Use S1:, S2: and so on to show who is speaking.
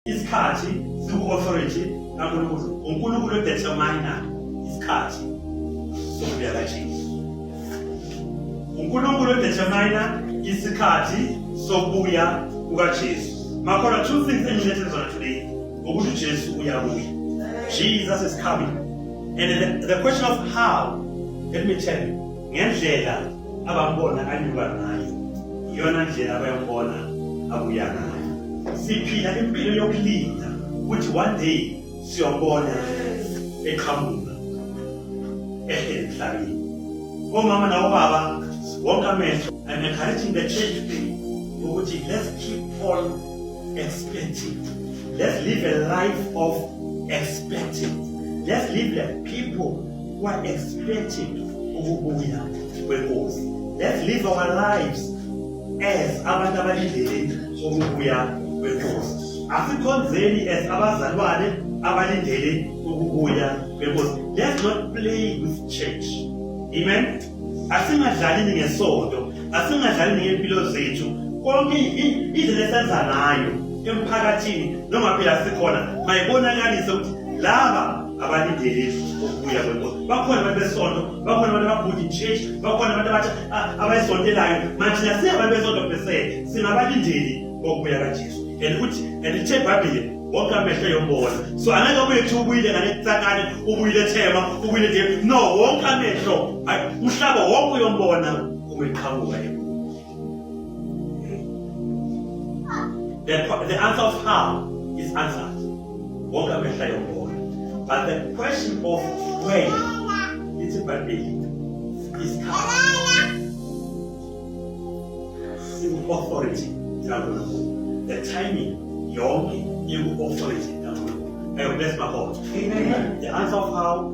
S1: isikhathi siku-authority kaNkulunkulu. uNkulunkulu odetermina isikhathi sokubuya kaJesu. uNkulunkulu odetermina isikhathi sokubuya kukaJesu. Makhona two things engilethe zona today ukuthi uJesu uyabuya. Jesus is coming. And the question of how, let me tell you, ngendlela abambona anyuka ngayo iyona ndlela abayambona abuya ngayo. Siphila impilo yokulinda ukuthi one day siyobona eqhamuka emhlabeni. Omama nabobaba wonke amehlo, I'm encouraging the church today ukuthi let's keep on expecting. Let's live a life of expecting. Let's live like people who are expecting ukubuya kwenkosi. Let's live our lives as abantu abalindele ukubuya kwenkosi. Asikhonzeni as abazalwane abalindele ukubuya kwenkosi. Let's not play with church. Amen. Asingadlali ngesonto, asingadlali ngempilo zethu. Konke indlela esenza ngayo emphakathini noma phela sikhona mayibonakalise ukuthi laba abalindele ukubuya kwenkosi. Bakhona abantu besonto, bakhona abantu ababuya church, bakhona abantu abayisontelayo. Manje nasingabantu besonto bese singabalindeli ukubuya kaJesu. And ithe iBhayibheli wonke amehlo yombona. So angeke ubuyethu ubuyile nganetsakane, ubuyile Thema, ubuyile nje. No, wonke amehlo, umhlaba wonke uyombona umeqhamuka ebuya. The answer of how is answered. Wonke amehlo yombona. But the question of when it's iBhayibheli is authority. The timing, yonke authority. I bless my God. Amen. The answer of how